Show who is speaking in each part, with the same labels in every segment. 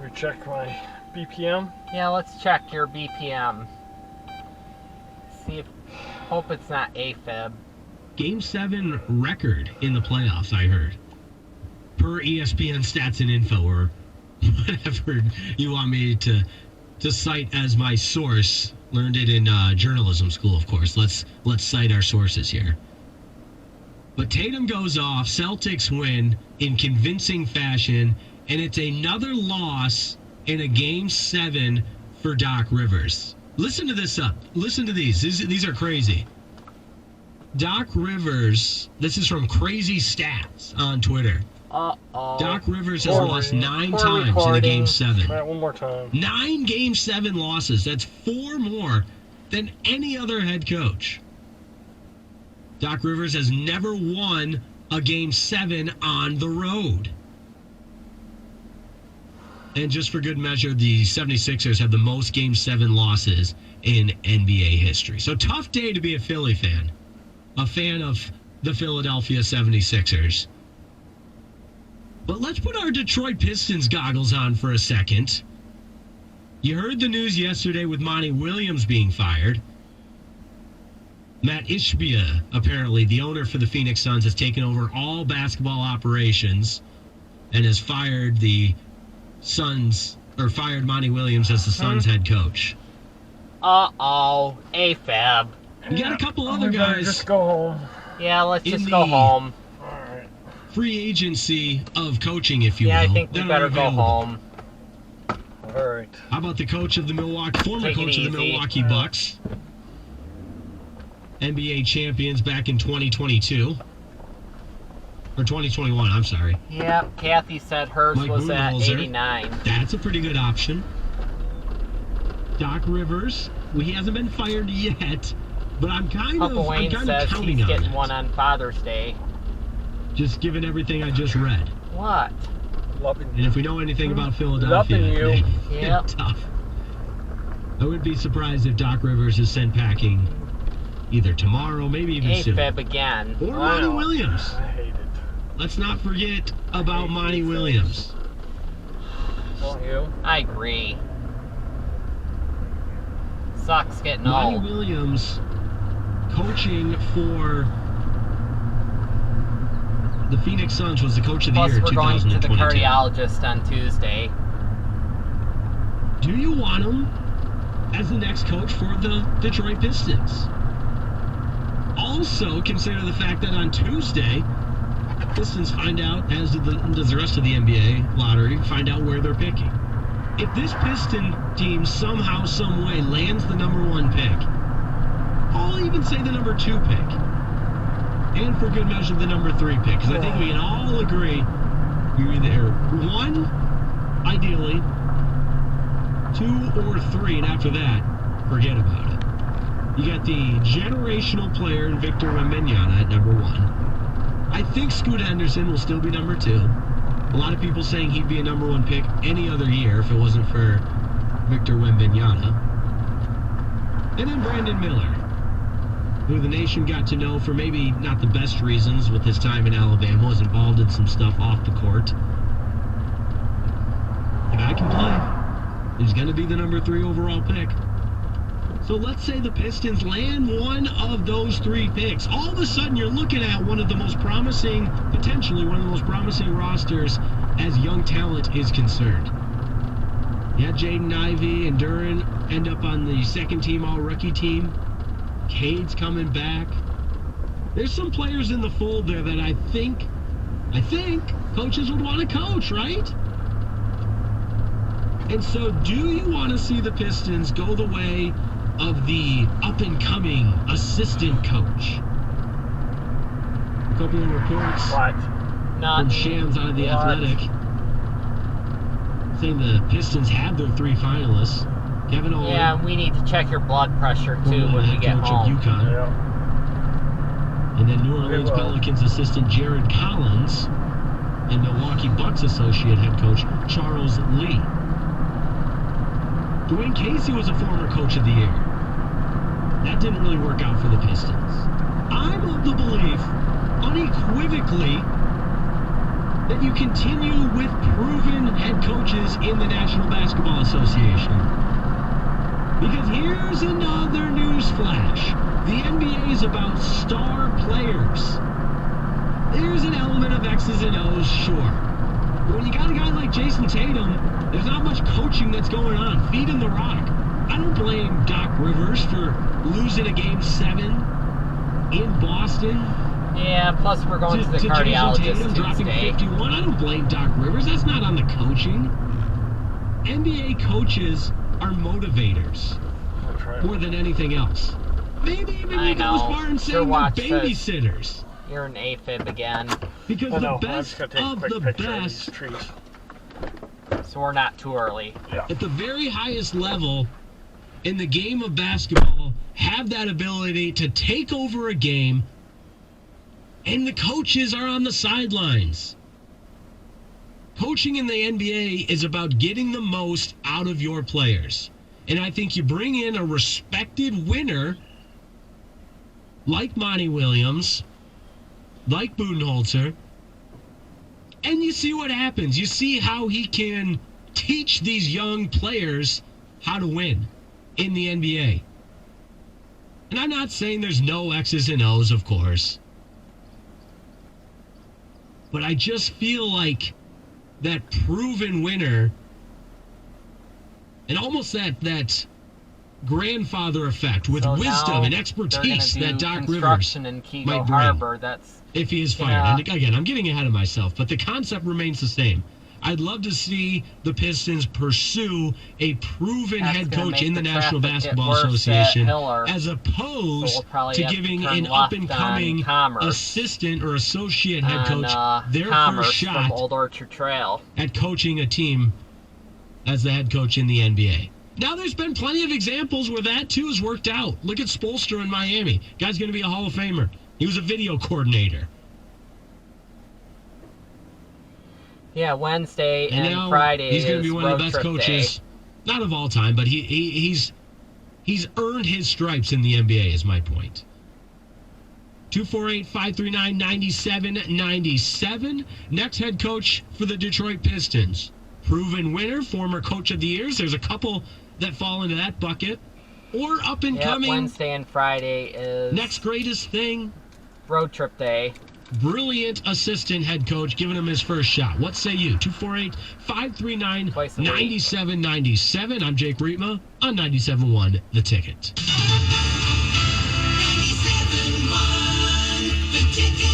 Speaker 1: Should we check my BPM?
Speaker 2: Yeah, let's check your BPM. See if... Hope it's not AFib.
Speaker 3: Game 7 record in the playoffs, I heard. Per ESPN Stats and Info, or whatever you want me to cite as my source. Learned it in journalism school, of course. Let's cite our sources here. But Tatum goes off, Celtics win in convincing fashion, and it's another loss in a Game 7 for Doc Rivers. Listen to this up. Listen to these. These are crazy. Doc Rivers, this is from Crazy Stats on Twitter.
Speaker 2: Uh-oh.
Speaker 3: Doc Rivers has lost 9 times in a Game 7.
Speaker 1: Try it one more time.
Speaker 3: 9 Game 7 losses. That's 4 more than any other head coach. Doc Rivers has never won a Game 7 on the road. And just for good measure, the 76ers have the most Game 7 losses in NBA history. So tough day to be a Philly fan. A fan of the Philadelphia 76ers. But let's put our Detroit Pistons goggles on for a second. You heard the news yesterday with Monty Williams being fired. Matt Ishbia, apparently, the owner for the Phoenix Suns, has taken over all basketball operations and has fired the Suns, or fired Monty Williams as the Suns head coach.
Speaker 2: Uh-oh. AFib.
Speaker 3: You got a couple other guys.
Speaker 1: Just go home.
Speaker 2: Yeah, let's just go home.
Speaker 1: Alright.
Speaker 3: Free agency of coaching, if you will.
Speaker 2: Yeah, I think we
Speaker 3: that
Speaker 2: better
Speaker 3: are
Speaker 2: go
Speaker 3: available.
Speaker 2: home.
Speaker 1: Alright.
Speaker 3: How about the coach of the former
Speaker 2: Take it
Speaker 3: coach of the
Speaker 2: easy.
Speaker 3: Milwaukee Bucks? NBA champions back in 2022. Or 2021, I'm sorry.
Speaker 2: Yep, Kathy said hers
Speaker 3: Mike
Speaker 2: was at
Speaker 3: Budenholzer.
Speaker 2: 89.
Speaker 3: That's a pretty good option. Doc Rivers, well, he hasn't been fired yet, but I'm kind
Speaker 2: Papa
Speaker 3: of
Speaker 2: Wayne says
Speaker 3: counting
Speaker 2: he's
Speaker 3: on
Speaker 2: getting
Speaker 3: it.
Speaker 2: one on Father's Day.
Speaker 3: Just given everything I just read.
Speaker 2: What?
Speaker 1: Loving
Speaker 3: And
Speaker 1: you.
Speaker 3: if we know anything about Philadelphia,
Speaker 1: Loving you.
Speaker 3: they're
Speaker 2: Yep.
Speaker 3: tough. I wouldn't be surprised if Doc Rivers is sent packing either tomorrow, maybe even soon.
Speaker 2: AFib again.
Speaker 3: Or Monty
Speaker 1: Wow.
Speaker 3: Williams.
Speaker 1: I hate it.
Speaker 3: Let's not forget about Monty Williams.
Speaker 1: Don't you?
Speaker 2: I agree. Sucks getting
Speaker 3: Monty
Speaker 2: old.
Speaker 3: Williams coaching for the Phoenix Suns was the coach of the
Speaker 2: Plus,
Speaker 3: year in
Speaker 2: we're going to the
Speaker 3: 2022.
Speaker 2: cardiologist on Tuesday.
Speaker 3: Do you want him as the next coach for the Detroit Pistons? Also, consider the fact that on Tuesday, Pistons find out, as does the rest of the NBA lottery, find out where they're picking. If this Piston team somehow, some way lands the number 1 pick, I'll even say the number 2 pick, and for good measure the number 3 pick, because I think we can all agree you're either 1, ideally, 2 or 3, and after that, forget about it. You got the generational player in Victor Wembanyama at number 1. I think Scoot Henderson will still be number 2. A lot of people saying he'd be a number 1 pick any other year if it wasn't for Victor Wembanyama. And then Brandon Miller, who the nation got to know for maybe not the best reasons with his time in Alabama, was involved in some stuff off the court. The guy can play. He's going to be the number 3 overall pick. So let's say the Pistons land one of those 3 picks. All of a sudden, you're looking at one of the most promising, potentially one of the most promising rosters as young talent is concerned. Yeah, Jaden Ivey and Duran end up on the second-team all-rookie team. Cade's coming back. There's some players in the fold there that I think coaches would want to coach, right? And so do you want to see the Pistons go the way of the up-and-coming assistant coach? A couple of reports
Speaker 1: What?
Speaker 2: Not
Speaker 3: from Shams out of The Athletic saying the Pistons have their 3 finalists. Kevin Olin,
Speaker 2: Yeah, we need to check your blood pressure too
Speaker 3: former
Speaker 2: when we
Speaker 3: head
Speaker 2: get
Speaker 3: coach
Speaker 2: home.
Speaker 3: of UConn.
Speaker 1: Yeah.
Speaker 3: And then New Orleans
Speaker 1: will.
Speaker 3: Pelicans assistant Jared Collins and Milwaukee Bucks associate head coach Charles Lee. Dwayne Casey was a former coach of the year. That didn't really work out for the Pistons. I'm of the belief, unequivocally, that you continue with proven head coaches in the National Basketball Association. Because here's another news flash. The NBA is about star players. There's an element of X's and O's, sure. But when you got a guy like Jason Tatum, there's not much coaching that's going on. Feeding the rock. I don't blame Doc Rivers for losing a Game 7 in Boston.
Speaker 2: Yeah, plus we're going to the
Speaker 3: Jason
Speaker 2: cardiologist
Speaker 3: Tatum dropping
Speaker 2: Tuesday.
Speaker 3: 51. I don't blame Doc Rivers. That's not on the coaching. NBA coaches are motivators
Speaker 1: That's right.
Speaker 3: more than anything else. Maybe even
Speaker 2: I
Speaker 3: you go as
Speaker 2: know.
Speaker 3: far as
Speaker 2: Sure
Speaker 3: saying they're
Speaker 2: watch this.
Speaker 3: babysitters.
Speaker 2: You're an AFib again,
Speaker 3: Because
Speaker 1: Oh, no,
Speaker 3: the
Speaker 1: I'm
Speaker 3: best
Speaker 1: just gonna take a
Speaker 3: of
Speaker 1: quick
Speaker 3: the
Speaker 1: picture of these
Speaker 3: best
Speaker 1: trees.
Speaker 2: so we're not too early.
Speaker 1: Yeah.
Speaker 3: at the very highest level in the game of basketball have that ability to take over a game, and the coaches are on the sidelines. Coaching in the NBA is about getting the most out of your players. And I think you bring in a respected winner like Monty Williams, like Budenholzer, and you see what happens. You see how he can teach these young players how to win in the NBA. And I'm not saying there's no X's and O's, of course. But I just feel like that proven winner and almost that grandfather effect with
Speaker 2: So
Speaker 3: wisdom
Speaker 2: now
Speaker 3: and
Speaker 2: they're
Speaker 3: expertise
Speaker 2: gonna
Speaker 3: that
Speaker 2: do
Speaker 3: Doc Rivers
Speaker 2: construction in Kego
Speaker 3: might bring.
Speaker 2: Harbor. That's
Speaker 3: if he is fired.
Speaker 2: Yeah.
Speaker 3: And again, I'm getting ahead of myself, but the concept remains the same. I'd love to see the Pistons pursue a proven
Speaker 2: That's
Speaker 3: head
Speaker 2: gonna
Speaker 3: coach
Speaker 2: make
Speaker 3: in the
Speaker 2: the
Speaker 3: National
Speaker 2: traffic get
Speaker 3: Basketball
Speaker 2: worse at
Speaker 3: Association
Speaker 2: Hiller.
Speaker 3: as
Speaker 2: So
Speaker 3: opposed
Speaker 2: we'll probably
Speaker 3: to
Speaker 2: have to
Speaker 3: giving
Speaker 2: turn
Speaker 3: an
Speaker 2: left
Speaker 3: up-and-coming
Speaker 2: on Commerce.
Speaker 3: assistant or associate head
Speaker 2: on
Speaker 3: coach their
Speaker 2: Commerce
Speaker 3: first
Speaker 2: from
Speaker 3: shot
Speaker 2: Old Orchard Trail.
Speaker 3: at coaching a team as the head coach in the NBA. Now, there's been plenty of examples where that, too, has worked out. Look at Spoelstra in Miami. Guy's going to be a Hall of Famer. He was a video coordinator.
Speaker 2: Yeah, Wednesday
Speaker 3: And
Speaker 2: and
Speaker 3: now
Speaker 2: Friday
Speaker 3: he's going to
Speaker 2: is
Speaker 3: be one of
Speaker 2: road
Speaker 3: the best
Speaker 2: trip
Speaker 3: coaches,
Speaker 2: day.
Speaker 3: not of all time, but he's earned his stripes in the NBA, is my point. 248-539-9797. Next head coach for the Detroit Pistons. Proven winner, former coach of the years. There's a couple that fall into that bucket. Or up and
Speaker 2: Yep,
Speaker 3: coming,
Speaker 2: Wednesday and Friday is
Speaker 3: next greatest thing,
Speaker 2: road trip day.
Speaker 3: brilliant assistant head coach giving him his first shot. What say you? 248-539-9797. I'm Jake Rietma on 97.1 The Ticket.
Speaker 4: 97.1 The Ticket.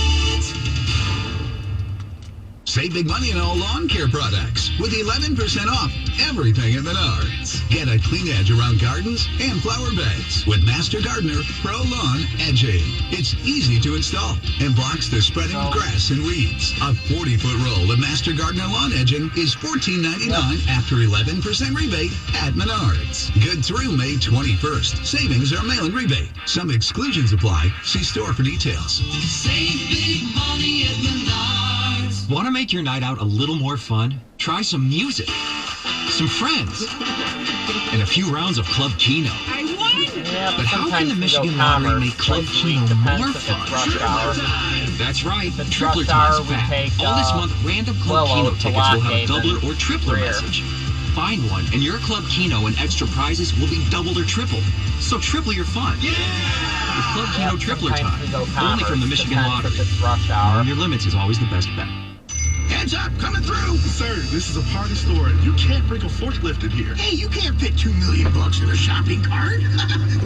Speaker 4: Save big money on all lawn care products with 11% off everything at Menards. Get a clean edge around gardens and flower beds with Master Gardener Pro Lawn Edging. It's easy to install and blocks the spreading of grass and weeds. A 40-foot roll of Master Gardener Lawn Edging is $14.99 after 11% rebate at Menards. Good through May 21st. Savings are mail-in rebate. Some exclusions apply. See store for details.
Speaker 5: Save big money at Menards. Want to make your night out a little more fun? Try some music, some friends, and a few rounds of Club Keno.
Speaker 2: Yeah,
Speaker 5: But how can the Michigan Lottery make Club Keno more fun? That's right,
Speaker 2: If it's
Speaker 5: Tripler
Speaker 2: rush hour,
Speaker 5: ties
Speaker 2: we
Speaker 5: back.
Speaker 2: take,
Speaker 5: All this month, random Club
Speaker 2: Willow
Speaker 5: Keno
Speaker 2: to
Speaker 5: tickets will have a
Speaker 2: Lock
Speaker 5: doubler
Speaker 2: Haven.
Speaker 5: or tripler
Speaker 2: Greer.
Speaker 5: message. Find one, and your Club Keno and extra prizes will be doubled or tripled. So triple your fun. Yeah! With Club Keno Tripler
Speaker 2: sometimes we go
Speaker 5: Time, only from the
Speaker 2: Commerce,
Speaker 5: Michigan
Speaker 2: depends
Speaker 5: Lottery.
Speaker 2: if it's rush hour.
Speaker 5: Knowing your limits is always the best bet.
Speaker 4: Heads up, coming through.
Speaker 6: Sir, this is a party store. You can't bring a forklift in here.
Speaker 4: Hey, you can't fit $2 million in a shopping cart.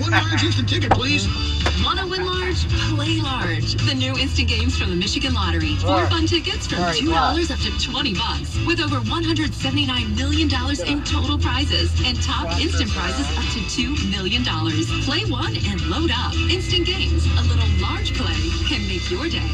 Speaker 4: One large instant ticket, please.
Speaker 7: Wanna win large? Play large. The new instant games from the Michigan Lottery. 4
Speaker 2: Right.
Speaker 7: fun tickets from
Speaker 2: Right,
Speaker 7: $2 up to $20 with over $179 million in total prizes and top instant prizes up to $2 million. Play one and load up. Instant games. A little large play can make your day.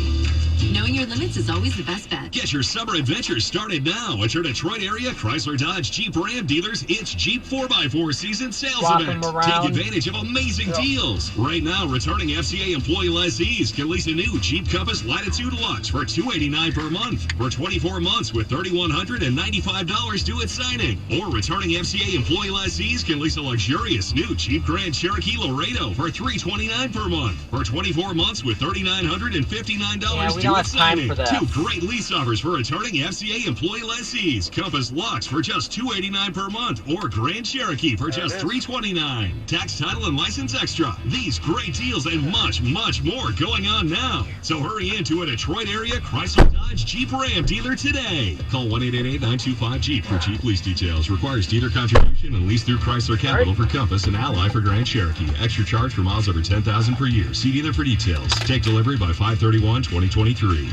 Speaker 7: Knowing your limits is always the best bet.
Speaker 8: Get your summer adventure started now at your Detroit area Chrysler Dodge Jeep Ram dealers. It's Jeep 4x4 season sales
Speaker 2: Swap
Speaker 8: event.
Speaker 2: them
Speaker 8: Take
Speaker 2: around.
Speaker 8: advantage of amazing deals. Right now, returning FCA employee lessees can lease a new Jeep Compass Latitude Deluxe for $289 per month for 24 months with $3,195 due at signing. Or returning FCA employee lessees can lease a luxurious new Jeep Grand Cherokee Laredo for $329 per month for 24 months with $3,959
Speaker 2: Yeah, we
Speaker 8: due
Speaker 2: don't have time for that.
Speaker 8: Two great lease offers for returning FCA employee lessees. Compass Lux for just $289 per month, or Grand Cherokee for just $329. Tax, title, and license extra. These great deals and much, much more going on now. So hurry into a Detroit area Chrysler Dodge Jeep Ram dealer today. Call 1-888-925-JEEP for Jeep lease details. Requires dealer contribution and lease through Chrysler Capital for Compass and Ally for Grand Cherokee. Extra charge for miles over 10,000 per year. See dealer for details. Take delivery by 5/31/2023.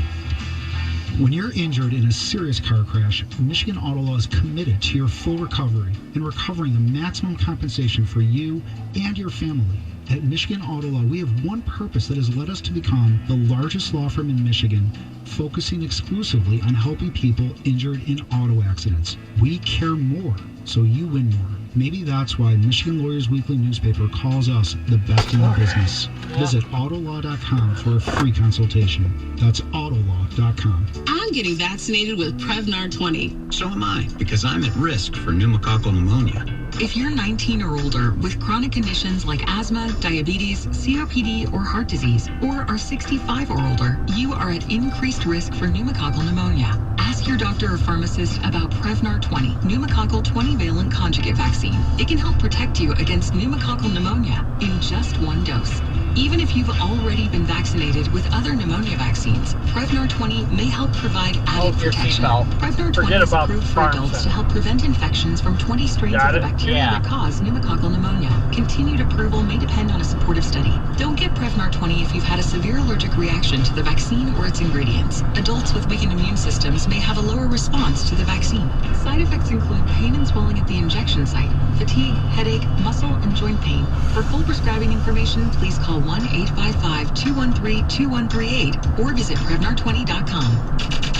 Speaker 9: When you're injured in a serious car crash, Michigan Auto Law is committed to your full recovery and recovering the maximum compensation for you and your family. At Michigan Auto Law, we have one purpose that has led us to become the largest law firm in Michigan, focusing exclusively on helping people injured in auto accidents. We care more, so you win more. Maybe that's why Michigan Lawyers Weekly newspaper calls us the best in the business. Visit autolaw.com for a free consultation. That's autolaw.com.
Speaker 10: I'm getting vaccinated with Prevnar 20.
Speaker 5: So am I, because I'm at risk for pneumococcal pneumonia.
Speaker 7: If you're 19 or older with chronic conditions like asthma, diabetes, COPD, or heart disease, or are 65 or older, you are at increased risk for pneumococcal pneumonia. Ask your doctor or pharmacist about Prevnar 20, pneumococcal 20-valent conjugate vaccine. It can help protect you against pneumococcal pneumonia in just one dose. Even if you've already been vaccinated with other pneumonia vaccines, Prevnar 20 may help provide added protection. Prevnar 20 is approved for adults to help prevent infections from 20 strains of the bacteria that cause pneumococcal pneumonia. Continued approval may depend on a supportive study. Don't get Prevnar 20 if you've had a severe allergic reaction to the vaccine or its ingredients. Adults with weakened immune systems may have a lower response to the vaccine. Side effects include pain and swelling at the injection site, fatigue, headache, muscle, and joint pain. For full prescribing information, please call 1-855-213-2138 or visit Prevnar20.com.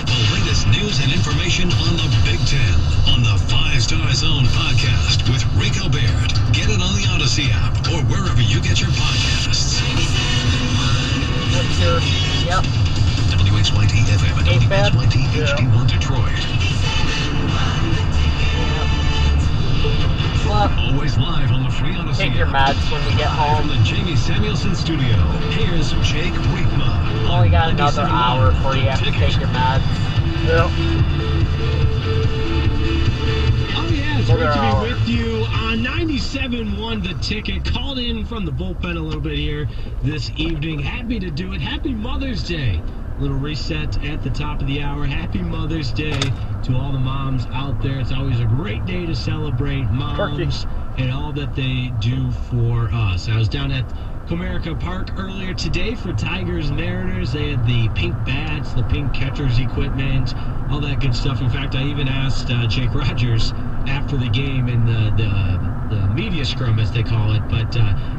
Speaker 4: The latest news and information on the Big Ten on the 5 Star Zone podcast with Rico Baird. Get it on the Odyssey app or wherever you get your podcasts.
Speaker 2: What's your,
Speaker 4: WXYT FM and WXYT HD1 Detroit. Always live on the free Odyssey
Speaker 2: take your meds when we get home.
Speaker 3: From the Jamie Samuelson studio, here's Jake Riekma.
Speaker 2: Only got another hour before you have to take your meds.
Speaker 3: Oh yeah, it's great to be with you on 97.1 The Ticket. Called in from the bullpen a little bit here this evening. Happy to do it. Happy Mother's Day. Little reset at the top of the hour. Happy Mother's Day to all the moms out there. It's always a great day to celebrate moms and all that they do for us. I was down at Comerica Park earlier today for Tigers Mariners. They had the pink bats, the pink catcher's equipment, all that good stuff. In fact, I even asked Jake Rogers after the game in the media scrum, as they call it, but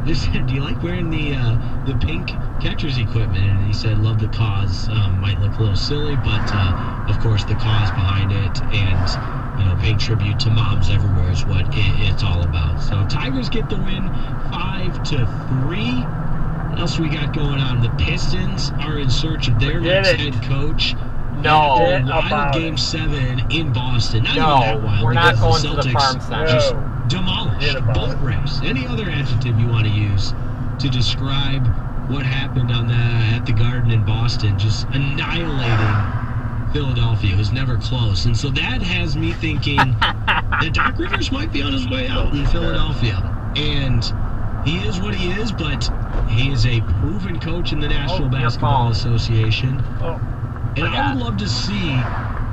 Speaker 3: they said, do you like wearing the pink catcher's equipment? And he said, love the cause. Might look a little silly, but of course the cause behind it and paying tribute to moms everywhere is what it's all about. So Tigers get the win 5-3. What else we got going on? The Pistons are in search of their next head coach.
Speaker 2: No,
Speaker 3: wild Game 7 in Boston. Not even that wild.
Speaker 2: We're not going
Speaker 3: the
Speaker 2: to the farm center.
Speaker 3: Just demolished, boat race, any other adjective you want to use to describe what happened on at the Garden in Boston, just annihilating Philadelphia. It was never close. And so that has me thinking that Doc Rivers might be on his way out in Philadelphia. And he is what he is, but he is a proven coach in the National Basketball Association. And I would love to see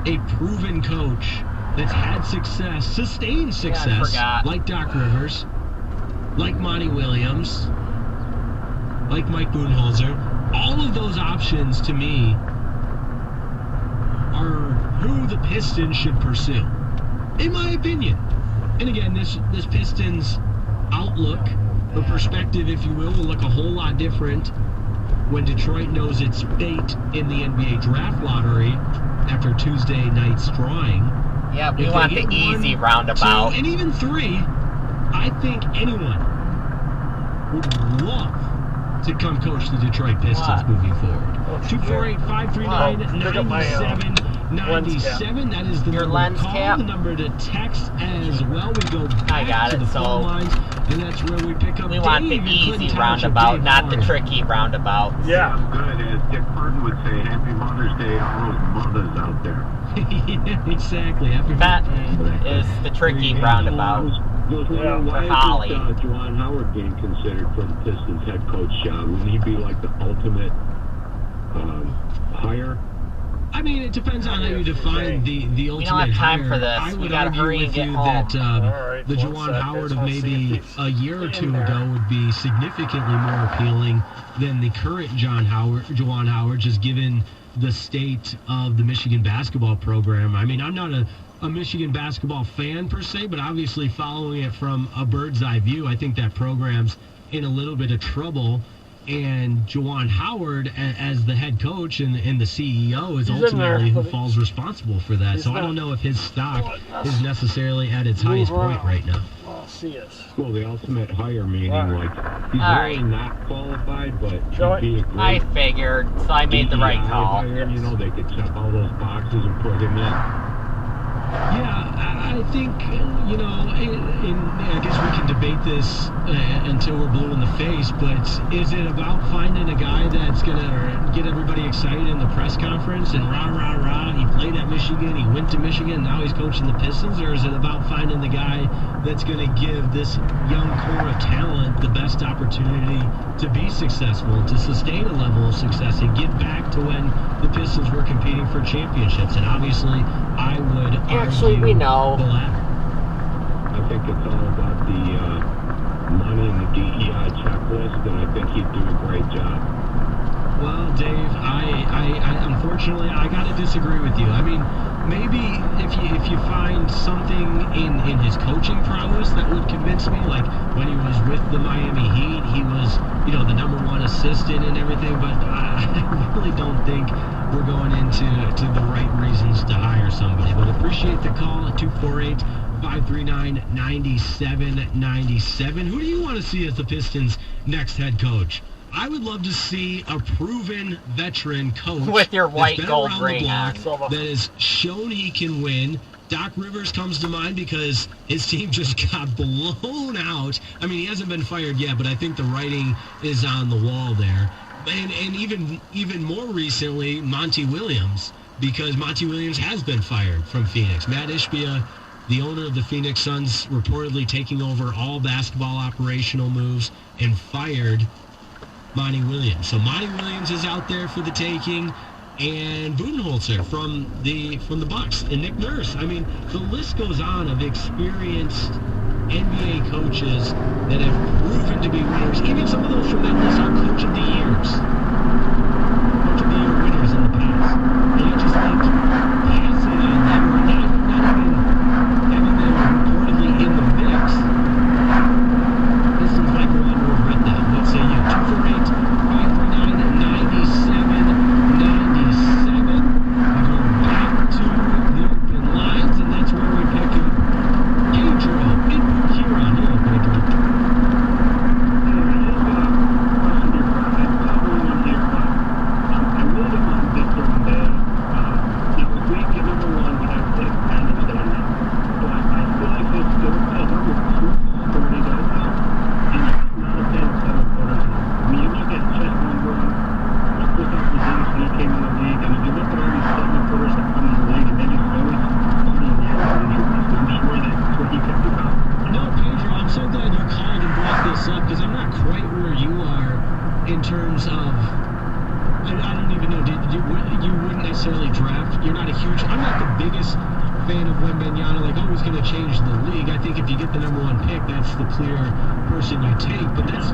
Speaker 3: a proven coach that's had success, sustained success, like Doc Rivers, like Monty Williams, like Mike Budenholzer. All of those options, to me, are who the Pistons should pursue, in my opinion. And again, this Pistons outlook, or perspective, if you will look a whole lot different when Detroit knows its fate in the NBA draft lottery after Tuesday night's drawing.
Speaker 2: Yeah, we want the easy roundabout.
Speaker 3: 2, and even 3, I think anyone would love to come coach the Detroit Pistons moving forward. 248-539-9797. That is the number to call, the number to text as well. We go
Speaker 2: I
Speaker 3: back
Speaker 2: got
Speaker 3: to
Speaker 2: it,
Speaker 3: the phone
Speaker 2: so
Speaker 3: lines, and that's where we pick up
Speaker 2: we want the
Speaker 3: Dave in
Speaker 2: easy
Speaker 3: Clinton Township.
Speaker 2: roundabout,
Speaker 3: Dave,
Speaker 2: not
Speaker 3: how
Speaker 2: the
Speaker 3: are you?
Speaker 2: tricky roundabout.
Speaker 1: Yeah.
Speaker 11: Good. As Dick Burton would say, Happy Mother's Day to all those mothers out there.
Speaker 3: Yeah, exactly. Happy
Speaker 2: Fenton is the tricky roundabout.
Speaker 11: Those
Speaker 1: Yeah,
Speaker 11: why
Speaker 2: Holly.
Speaker 11: is Juwan Howard being considered for the Pistons head coach job? Wouldn't he be like the ultimate hire?
Speaker 3: I mean, it depends on how you define the ultimate
Speaker 2: We don't have time
Speaker 3: hire.
Speaker 2: for this.
Speaker 3: I
Speaker 2: We
Speaker 3: would
Speaker 2: gotta
Speaker 3: argue
Speaker 2: hurry and
Speaker 3: with
Speaker 2: get
Speaker 3: you
Speaker 2: home.
Speaker 3: that
Speaker 1: All right,
Speaker 3: the
Speaker 1: one
Speaker 3: Juwan
Speaker 1: sec.
Speaker 3: Howard
Speaker 1: I
Speaker 3: of
Speaker 1: just wanna see
Speaker 3: maybe
Speaker 1: if he's
Speaker 3: a year or
Speaker 1: in
Speaker 3: two
Speaker 1: there.
Speaker 3: ago would be significantly more appealing than the current Juwan Howard, just given the state of the Michigan basketball program. I mean, I'm not a Michigan basketball fan per se, but obviously following it from a bird's eye view, I think that program's in a little bit of trouble. And Juwan Howard, as the head coach and the CEO, is
Speaker 1: He's in
Speaker 3: ultimately
Speaker 1: there.
Speaker 3: who falls responsible for that.
Speaker 1: He's
Speaker 3: So I
Speaker 1: not-
Speaker 3: don't know if his stock
Speaker 1: Oh,
Speaker 3: is necessarily at its
Speaker 1: Move
Speaker 3: highest point
Speaker 1: around.
Speaker 3: right now.
Speaker 1: I'll see us.
Speaker 11: Well, the ultimate hire meaning
Speaker 1: Alright.
Speaker 11: like he's
Speaker 2: All
Speaker 11: really
Speaker 2: right.
Speaker 11: not qualified, but
Speaker 1: Show
Speaker 11: he'd be a great
Speaker 2: I figured, so I made the right
Speaker 11: DEI
Speaker 2: call.
Speaker 11: hire. You know, they could check all those boxes and put him in.
Speaker 3: Yeah, I think, you know, I guess we can debate this until we're blue in the face, but is it about finding a guy that's going to get everybody excited in the press conference and rah, rah, rah, he played at Michigan, he went to Michigan, now he's coaching the Pistons, or is it about finding the guy that's going to give this young core of talent the best opportunity to be successful, to sustain a level of success, and get back to when the Pistons were competing for championships? And obviously, I would
Speaker 2: Actually,
Speaker 3: argue
Speaker 2: we know.
Speaker 3: the latter.
Speaker 11: I think it's all about the money and the DEI checklist, and I think he'd do a great job.
Speaker 3: Well, Dave, I unfortunately I gotta disagree with you. I mean, maybe if you find something in his coaching prowess that would convince me, like when he was with the Miami Heat, he was, you know, the #1 assistant and everything. But I really don't think we're going into the right reasons to hire somebody. But appreciate the call at 248-539-9797. Who do you want to see as the Pistons' next head coach? I would love to see a proven veteran coach
Speaker 2: With your white
Speaker 3: that's been
Speaker 2: gold
Speaker 3: around the
Speaker 2: ring
Speaker 3: block,
Speaker 1: on.
Speaker 3: that has shown he can win. Doc Rivers comes to mind because his team just got blown out. I mean, he hasn't been fired yet, but I think the writing is on the wall there. And even more recently, Monty Williams, because Monty Williams has been fired from Phoenix. Matt Ishbia, the owner of the Phoenix Suns, reportedly taking over all basketball operational moves, and fired Monty Williams. So Monty Williams is out there for the taking, and Budenholzer from the Bucks, and Nick Nurse. I mean, the list goes on of experienced NBA coaches that have proven to be winners. Even some of those from that list are Coach of the Years. Coach of the Year winners in the past. And I just think passing on them, or not even having them reportedly in the mix, Pistons might go on to regret that. What say you? 248-539-9797. We go back to the open lines, and that's where we pick up Pedro in Huron. Hello, Pedro. No, Pedro, I'm so glad you called and brought this up, because I'm not quite where you are in terms of, I don't even know, you wouldn't necessarily draft, you're not a huge, I'm not the biggest fan of Wembanyama, like, oh, he's going to change the league. I think if you get the #1 pick, that's the clear person you take, but that's,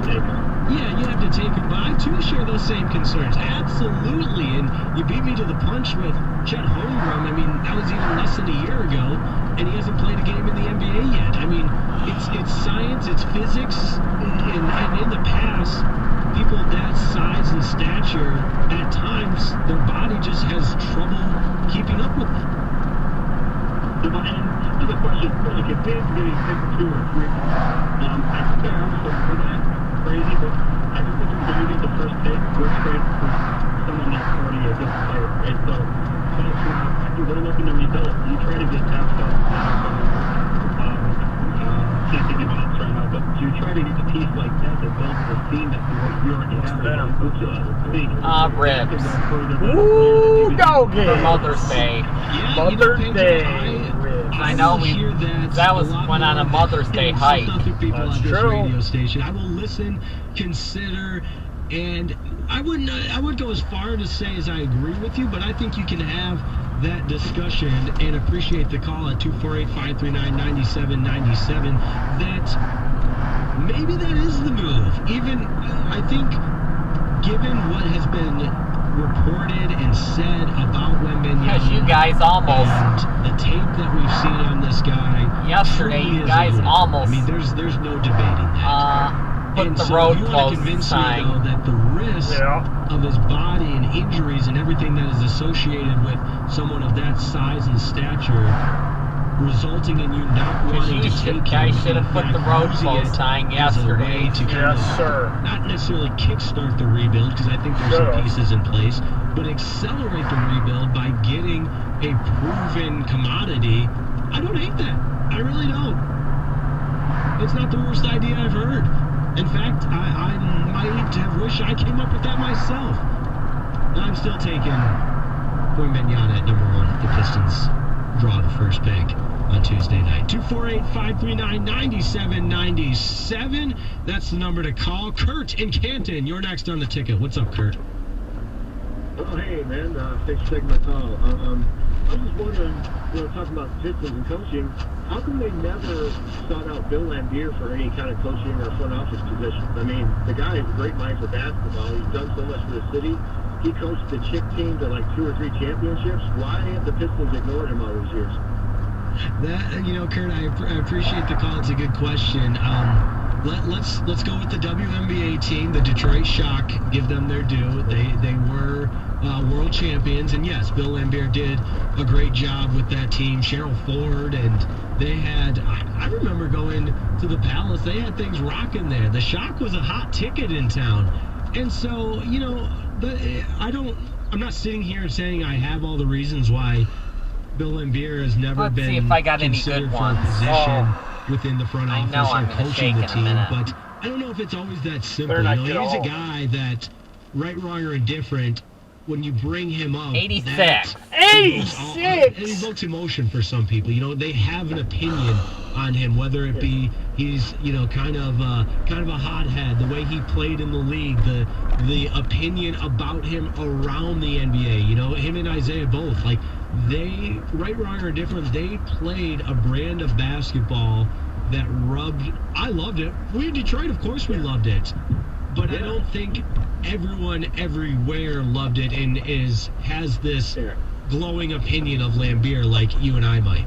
Speaker 3: yeah, you have to take him. But I too share those same concerns. Absolutely. And you beat me to the punch with Chet Holmgren. I mean, that was even less than a year ago, and he hasn't played a game in the NBA yet. I mean, it's science, it's physics, and in the past, people that size and stature, at times, their body just has trouble keeping up with it.
Speaker 11: And to the question, like if Dave's getting picked 2 or 3, I think I also for that crazy, but I just think when you get the first pick, we're straight for someone that's already a good player, right? So that's why they're looking to rebuild. You try to get top stuff, You already have it.
Speaker 2: Ribs.
Speaker 1: Ooh, doggy.
Speaker 2: For Mother's Day.
Speaker 3: Yeah,
Speaker 1: Mother's Day.
Speaker 2: I know that was went on a Mother's Day hype.
Speaker 3: That's
Speaker 1: true.
Speaker 3: Radio station. I will listen, consider, and I would go as far to say as I agree with you, but I think you can have that discussion and appreciate the call at 248-539-9797 that maybe that is the move. Even, I think, given what has been reported and said about Wembanyama,
Speaker 2: Because you guys almost,
Speaker 3: and the tape that we've seen on this guy,
Speaker 2: yesterday,
Speaker 3: truly
Speaker 2: you
Speaker 3: is
Speaker 2: guys
Speaker 3: a move.
Speaker 2: almost,
Speaker 3: I mean, there's no debating that.
Speaker 2: put
Speaker 3: And
Speaker 2: the
Speaker 3: so
Speaker 2: road
Speaker 3: you want to
Speaker 2: closed
Speaker 3: convince
Speaker 2: sign.
Speaker 3: me, though, that the risk of his body and injuries and everything that is associated with someone of that size and stature resulting in you not wanting to take
Speaker 2: Guys
Speaker 3: him,
Speaker 2: should have put the road closed sign
Speaker 3: as a way
Speaker 2: yesterday.
Speaker 3: to kind
Speaker 1: Yes,
Speaker 3: of
Speaker 1: sir.
Speaker 3: not necessarily kickstart the rebuild, because I think there's
Speaker 1: Sure.
Speaker 3: some pieces in place, but accelerate the rebuild by getting a proven commodity. I don't hate that. I really don't. It's not the worst idea I've heard. In fact, I might have wished I came up with that myself. I'm still taking Wembanyama at number 1. The Pistons draw the first pick on Tuesday night. 248-539-9797. That's the number to call. Kurt in Canton, you're next on the ticket. What's up, Kurt?
Speaker 11: Oh, hey, man. Thanks for taking my call. I was just wondering, talking about Pistons and coaching, how come they never sought out Bill Laimbeer for any kind of coaching or front office position? I mean, the guy has a great mind for basketball. He's done so much for the city. He coached the chick team to like 2 or 3 championships. Why have the Pistons ignored him all these years?
Speaker 3: That, Kurt, I appreciate the call. It's a good question. Let's go with the WNBA team, the Detroit Shock. Give them their due. They were world champions, and yes, Bill Laimbeer did a great job with that team. Cheryl Ford, and they had. I remember going to the Palace. They had things rocking there. The Shock was a hot ticket in town, and so I'm not sitting here saying I have all the reasons why Bill Laimbeer has never
Speaker 2: Let's
Speaker 3: been
Speaker 2: see if I got any
Speaker 3: considered
Speaker 2: good
Speaker 3: for a
Speaker 2: ones.
Speaker 3: position within the front
Speaker 2: I
Speaker 3: office
Speaker 2: know I'm
Speaker 3: or
Speaker 2: gonna
Speaker 3: coaching
Speaker 2: shake
Speaker 3: the
Speaker 2: in a
Speaker 3: team.
Speaker 2: minute.
Speaker 3: But I don't know if it's always that simple.
Speaker 1: Better not
Speaker 3: He's
Speaker 1: get
Speaker 3: a
Speaker 1: old.
Speaker 3: guy that, right, wrong, or indifferent, when you bring him up,
Speaker 2: 86.
Speaker 3: that
Speaker 1: 86!
Speaker 3: it evokes emotion for some people. They have an opinion on him, whether it be he's kind of a hothead, the way he played in the league, the opinion about him around the NBA. Him and Isaiah both, like, they, right, wrong, or indifferent, they played a brand of basketball that rubbed. I loved it. We in Detroit, of course, we loved it. But I don't think everyone everywhere loved it and has this glowing opinion of Laimbeer like you and I might.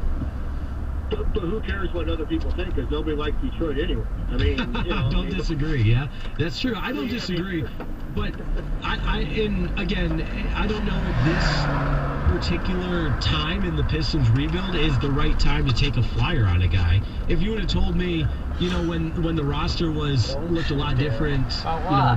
Speaker 11: But who cares what other people think? Because nobody likes Detroit anyway. I mean,
Speaker 3: don't disagree. Yeah, that's true. I don't disagree. But and again, I don't know if this particular time in the Pistons rebuild is the right time to take a flyer on a guy. If you would have told me, when the roster looked a lot different,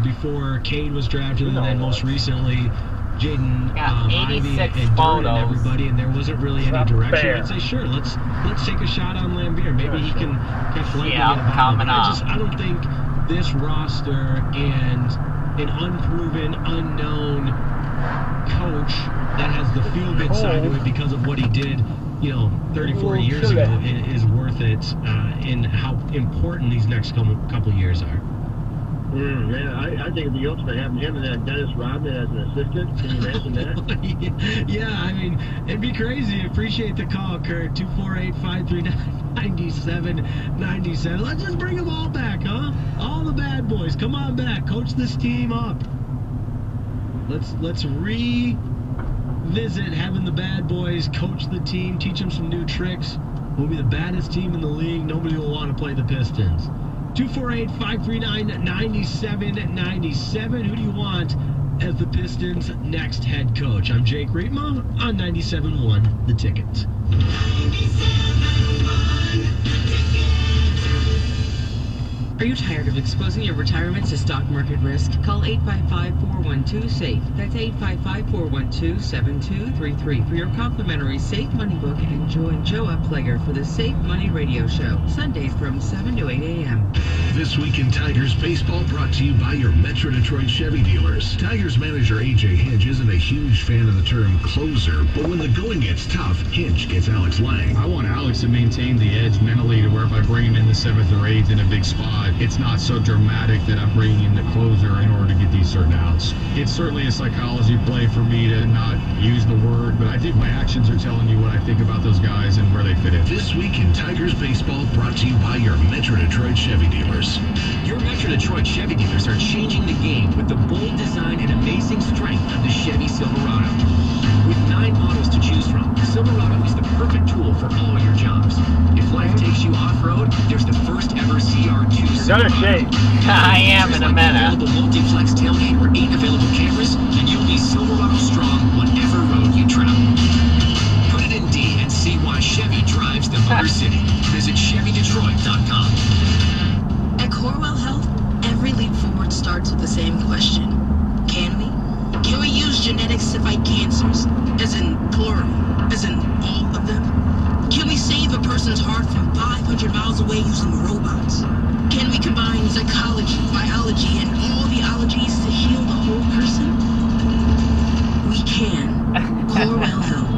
Speaker 3: before Cade was drafted, and then most recently Jaden Ivey and Durant and everybody, and there wasn't really any direction,
Speaker 1: fair.
Speaker 3: I'd say sure, let's take a shot on Laimbeer. Maybe he can catch lightning
Speaker 2: Yeah,
Speaker 3: in a bottle.
Speaker 2: coming
Speaker 3: But
Speaker 2: up.
Speaker 3: I don't think this roster and an unproven, unknown coach that has the feel-good side to it because of what he did, 34 years ago is worth it in how important these next couple years are.
Speaker 11: Man, I think it'd be ultimate having him and that Dennis Rodman as an assistant. Can you imagine that?
Speaker 3: Yeah, I mean, it'd be crazy. Appreciate the call, Kurt. 248-539-9797. Let's just bring them all back, huh? All the bad boys. Come on back. Coach this team up. Let's revisit having the bad boys coach the team, teach them some new tricks. We'll be the baddest team in the league. Nobody will want to play the Pistons. 248-539-9797. Who do you want as the Pistons' next head coach? I'm Jake Rietma on 97.1 The Ticket.
Speaker 12: Are you tired of exposing your retirement to stock market risk? Call 855-412-SAFE. That's 855-412-7233 for your complimentary Safe Money book and join Joe Upplager for the Safe Money Radio Show, Sundays from 7 to 8 a.m.
Speaker 8: This Week in Tigers baseball brought to you by your Metro Detroit Chevy dealers. Tigers manager A.J. Hinch isn't a huge fan of the term closer, but when the going gets tough, Hinch gets Alex Lang.
Speaker 11: I want Alex to maintain the edge mentally to where if I bring him in the 7th or 8th in a big spot, it's not so dramatic that I'm bringing in the closer in order to get these certain outs. It's certainly a psychology play for me to not use the word, but I think my actions are telling you what I think about those guys and where they fit in.
Speaker 8: This Week in Tigers baseball brought to you by your Metro Detroit Chevy dealers.
Speaker 5: Your Metro Detroit Chevy dealers are changing the game with the bold design and amazing strength of the Chevy Silverado. With 9 models to choose from, Silverado is the perfect tool for all your jobs. If life takes you off-road, there's the first ever CR2 Silverado.
Speaker 2: I am in a minute.
Speaker 5: Available multi-flex tailgate or 8 available cameras, and you'll be Silverado strong whatever road you travel. Put it in D and see why Chevy drives the Motor City. Visit ChevyDetroit.com.
Speaker 13: At Corewell Health, every leap forward starts with the same question. Can we? Can we use genetics to fight cancers? As in plural? As in all of them? Can we save a person's heart from 500 miles away using robots? Can we combine psychology, biology, and all the ologies to heal the whole person? We can. Corewell Health.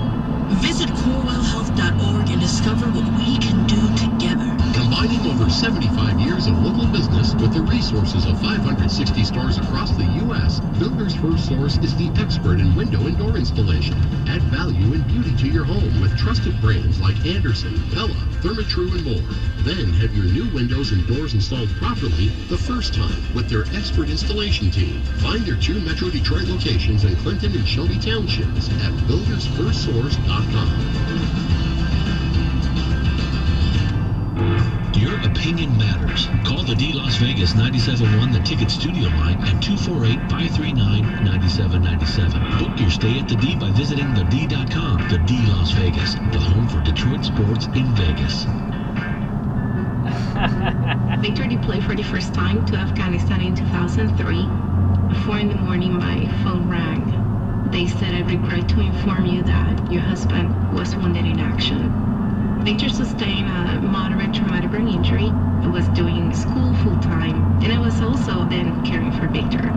Speaker 13: Visit CorewellHealth.org and discover what we can do together.
Speaker 14: Combining over 75 years of local business with the resources of 560 stores across the U.S., Builders First Source is the expert in window and door installation. Add value and beauty to your home with trusted brands like Anderson, Pella, Therma-Tru, and more. Then have your new windows and doors installed properly the first time with their expert installation team. Find their 2 Metro Detroit locations in Clinton and Shelby Townships at BuildersFirstSource.com.
Speaker 3: Your opinion matters. Call the D Las Vegas 97.1 The Ticket Studio line at 248-539-9797. Book your stay at the D by visiting thed.com. The D Las Vegas, the home for Detroit sports in Vegas.
Speaker 10: Victor deployed for the first time to Afghanistan in 2003. At 4 in the morning, my phone rang. They said, "I regret to inform you that your husband was wounded in action." Victor sustained a moderate traumatic brain injury. I was doing school full-time, and I was also then caring for Victor.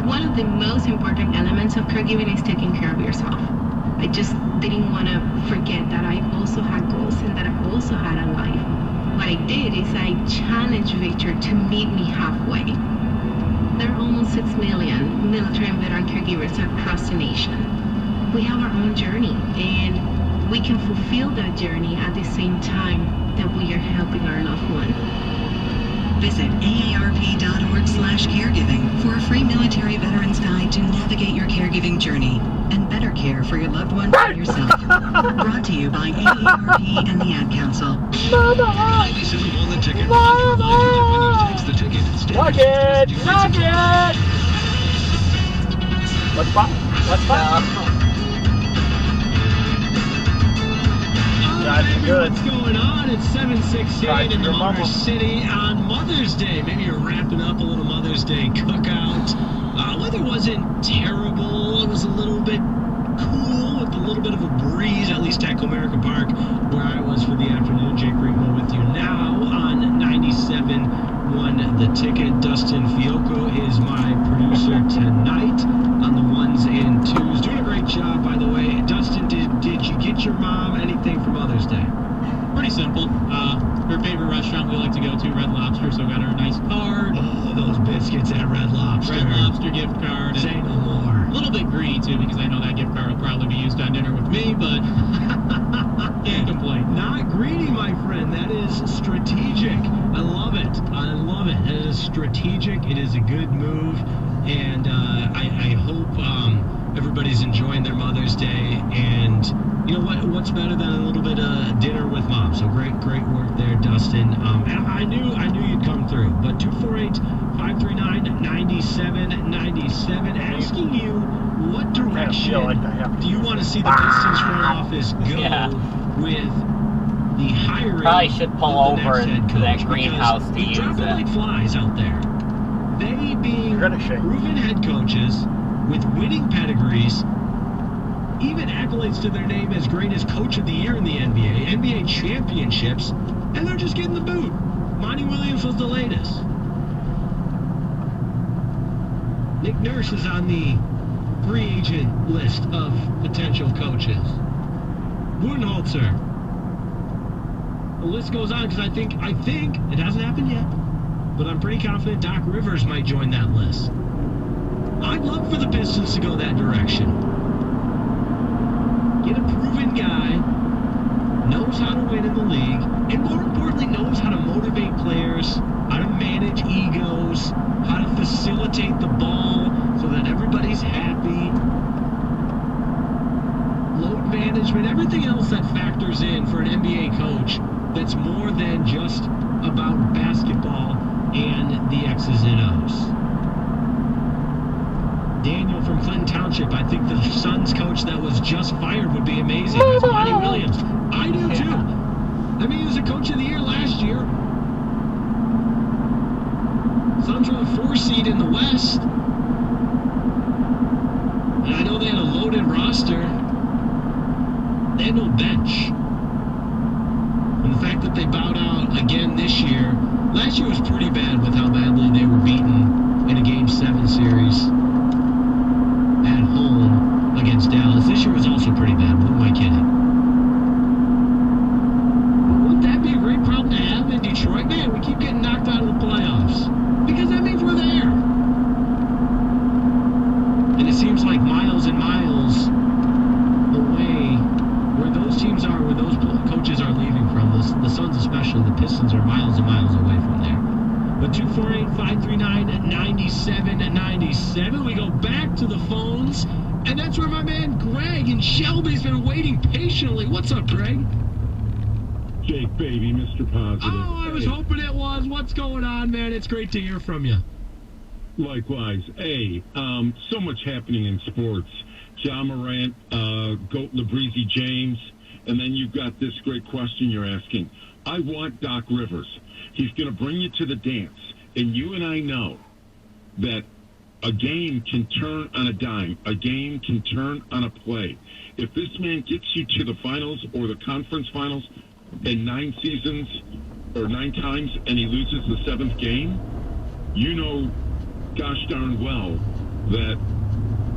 Speaker 10: One of the most important elements of caregiving is taking care of yourself. I just didn't want to forget that I also had goals and that I also had a life. What I did is I challenged Victor to meet me halfway. There are almost 6 million military and veteran caregivers across the nation. We have our own journey, and we can fulfill that journey at the same time that we are helping our loved one.
Speaker 7: Visit aarp.org/caregiving for a free military veterans guide to navigate your caregiving journey and better care for your loved one and yourself. Brought to you by AARP and the Ad Council.
Speaker 3: Ladies and on the ticket. When you text the ticket,
Speaker 1: Nugget! What's up? Good.
Speaker 3: What's going on? It's 7:16 in the Motor City on Mother's Day. Maybe you're wrapping up a little Mother's Day cookout. Weather wasn't terrible. It was a little bit cool with a little bit of a breeze, at least at Comerica Park, where I was for the afternoon. Jake Greenwell with you now on 97.1 The Ticket. Dustin Fiocco is my producer tonight on the ones and twos. Doing a great job, by the way. Dustin, did you get your mom anything for Mother's Day?
Speaker 15: Pretty simple. Her favorite restaurant we like to go to, Red Lobster, so got her a nice card.
Speaker 3: Oh, those biscuits at Red Lobster.
Speaker 15: Red Lobster gift card.
Speaker 3: Say no more.
Speaker 15: A little bit greedy, too, because I know that gift card will probably be used on dinner with me, but can't complain.
Speaker 3: Not greedy, my friend. That is strategic. I love it. It is strategic. It is a good move. And I hope everybody's enjoying their Mother's Day. And you know what's better than a little bit of dinner with mom? So great work there, Dustin. And I knew you'd come through. But 248-539-9797, asking you what direction do you want to see the Pistons front office go with the hiring.
Speaker 2: Probably should pull
Speaker 3: of the
Speaker 2: over
Speaker 3: next head
Speaker 2: into
Speaker 3: coach,
Speaker 2: that
Speaker 3: because
Speaker 2: greenhouse to
Speaker 3: they're
Speaker 2: use
Speaker 3: dropping
Speaker 2: it.
Speaker 3: like flies out there. They being proven head coaches with winning pedigrees, even accolades to their name as great as coach of the year in the NBA, NBA championships, and they're just getting the boot. Monty Williams was the latest. Nick Nurse is on the free agent list of potential coaches. Budenholzer. The list goes on because I think it hasn't happened yet, but I'm pretty confident Doc Rivers might join that list. I'd love for the Pistons to go that direction. Get a proven guy, knows how to win in the league, and more importantly, knows how to motivate players, how to manage egos, how to facilitate the ball so that everybody's happy. Load management, everything else that factors in for an NBA coach that's more than just about basketball and the X's and O's. Daniel from Clinton Township, I think the Suns coach that was just fired would be amazing. That's Monty Williams. I do too. I mean, he was a coach of the year last year. Suns were the 4 seed in the West. And I know they had a loaded roster. They had no bench. And the fact that they bowed out again this year, last year was pretty bad with how badly they were beaten in a Game 7 series at home against Dallas. This year was also pretty bad. Who am I kidding? Wouldn't that be a great problem to have in Detroit? Man, we keep getting knocked out of the playoffs because that means we're there. And it seems like miles and miles away where those teams are, where those coaches are leaving from, the Suns especially, the Pistons are miles and miles away from there. But 248-539-9797. We go back to the phones, and that's where my man Greg in Shelby's been waiting patiently. What's up, Greg?
Speaker 6: Jake, baby, Mr. Positive.
Speaker 3: Oh, I was hoping it was. What's going on, man? It's great to hear from you.
Speaker 6: Likewise. Hey, so much happening in sports. Ja Morant, Goat LeBreezy James, and then you've got this great question you're asking. I want Doc Rivers. He's going to bring you to the dance. And you and I know that a game can turn on a dime. A game can turn on a play. If this man gets you to the finals or the conference finals in 9 seasons or 9 times and he loses the 7th game, you know gosh darn well that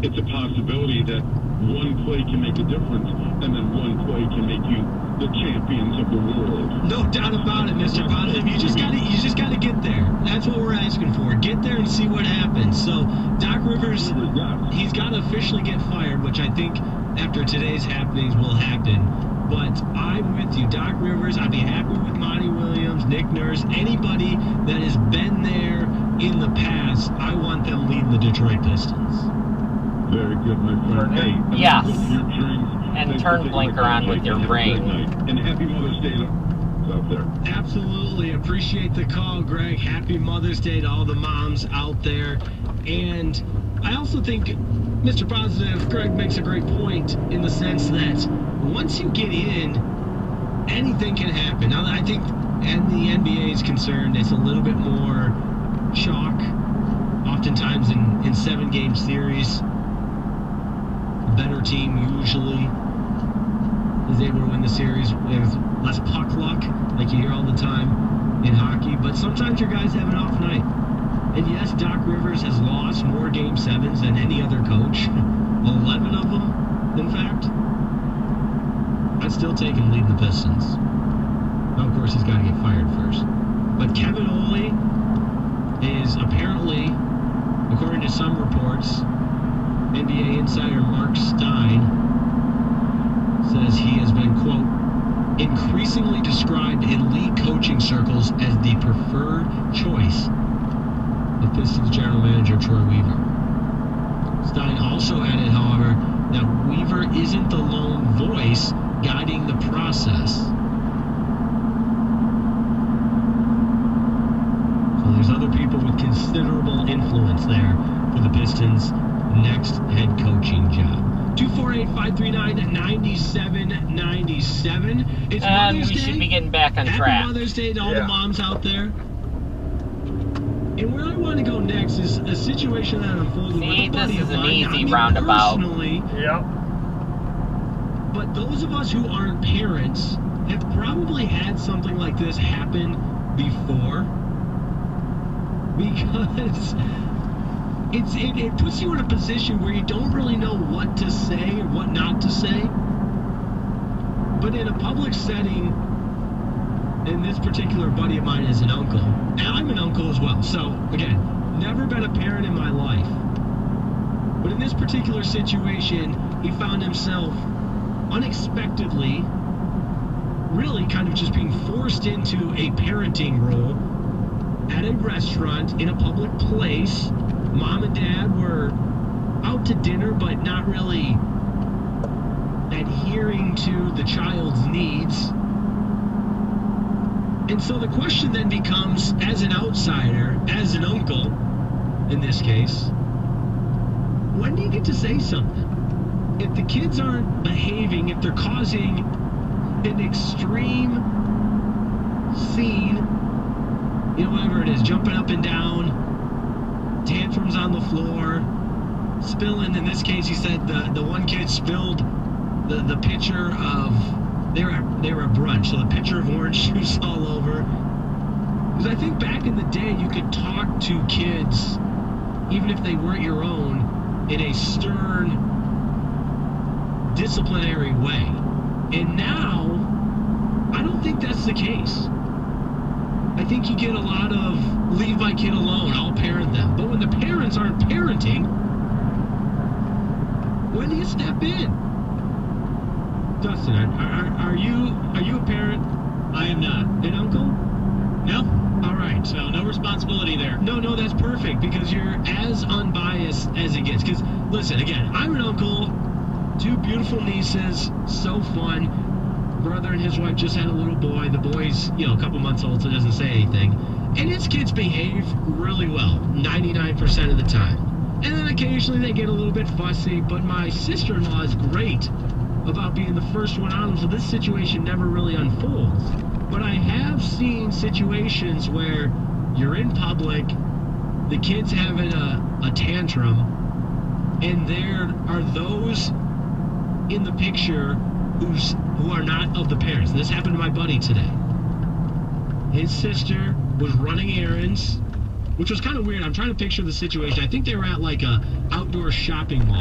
Speaker 6: it's a possibility that one play can make a difference and then one play can make you the champions of the world.
Speaker 3: No doubt about it, Mr. Positive. You just gotta get there. That's what we're asking for. Get there and see what happens. So Doc Rivers, he's got to officially get fired, which I think after today's happenings will happen. But I'm with you. Doc Rivers, I'd be happy with Monty Williams, Nick Nurse, anybody that has been there in the past. I want them leading the Detroit Pistons.
Speaker 6: Very good, my friend. Hey,
Speaker 2: yes.
Speaker 6: Your dreams.
Speaker 2: And turn blinker on with your ring.
Speaker 6: And happy Mother's Day out there.
Speaker 3: Absolutely. Appreciate the call, Greg. Happy Mother's Day to all the moms out there. And I also think, Mr. Positive, Greg makes a great point in the sense that once you get in, anything can happen. Now, I think, and the NBA is concerned, it's a little bit more chalk. Oftentimes in 7-game series, a better team usually is able to win the series with less puck luck, like you hear all the time in hockey. But sometimes your guys have an off night. And yes, Doc Rivers has lost more Game 7s than any other coach. 11 of them, in fact. I'd still take him leading the Pistons. Now, of course, he's got to get fired first. But Kevin Ollie is apparently, according to some reports, NBA insider Mark Stein says he has been, quote, increasingly described in league coaching circles as the preferred choice of Pistons general manager Troy Weaver. Stein also added, however, that Weaver isn't the lone voice guiding the process. So there's other people with considerable influence there for the Pistons' next head coaching job. 248-539-9797. It's
Speaker 2: And
Speaker 3: Mother's
Speaker 2: we
Speaker 3: Day.
Speaker 2: should be getting back on
Speaker 3: Happy
Speaker 2: track.
Speaker 3: Mother's Day to all the moms out there. And where I want to go next is a situation that unfolded with a buddy of mine.
Speaker 2: easy
Speaker 3: Not me
Speaker 2: roundabout.
Speaker 3: personally, but those of us who aren't parents have probably had something like this happen before, because it puts you in a position where you don't really know what to say or what not to say. But in a public setting, and this particular buddy of mine is an uncle, and I'm an uncle as well. So again, never been a parent in my life. But in this particular situation, he found himself unexpectedly, really kind of just being forced into a parenting role at a restaurant in a public place. Mom and dad were out to dinner, but not really adhering to the child's needs. And so the question then becomes, as an outsider, as an uncle, in this case, when do you get to say something? If the kids aren't behaving, if they're causing an extreme scene, you know, whatever it is, jumping up and down, tantrums on the floor, spilling, in this case, he said the one kid spilled the pitcher of, they were at brunch, so the pitcher of orange juice all over. Because I think back in the day, you could talk to kids, even if they weren't your own, in a stern, disciplinary way. And now, I don't think that's the case. I think you get a lot of, leave my kid alone, I'll parent them. But when the parents aren't parenting, when do you step in? Dustin, are you a parent?
Speaker 15: I am not.
Speaker 3: An uncle?
Speaker 15: No.
Speaker 3: All right.
Speaker 15: So no responsibility there.
Speaker 3: No, that's perfect, because you're as unbiased as it gets. Because, listen, again, I'm an uncle, 2 beautiful nieces, so fun. Brother and his wife just had a little boy. The boy's, a couple months old, so doesn't say anything. And his kids behave really well, 99% of the time. And then occasionally they get a little bit fussy, but my sister-in-law is great about being the first one on them, so this situation never really unfolds. But I have seen situations where you're in public, the kid's having a tantrum, and there are those in the picture who are not of the parents. And this happened to my buddy today. His sister was running errands, which was kind of weird. I'm trying to picture the situation. I think they were at like a outdoor shopping mall.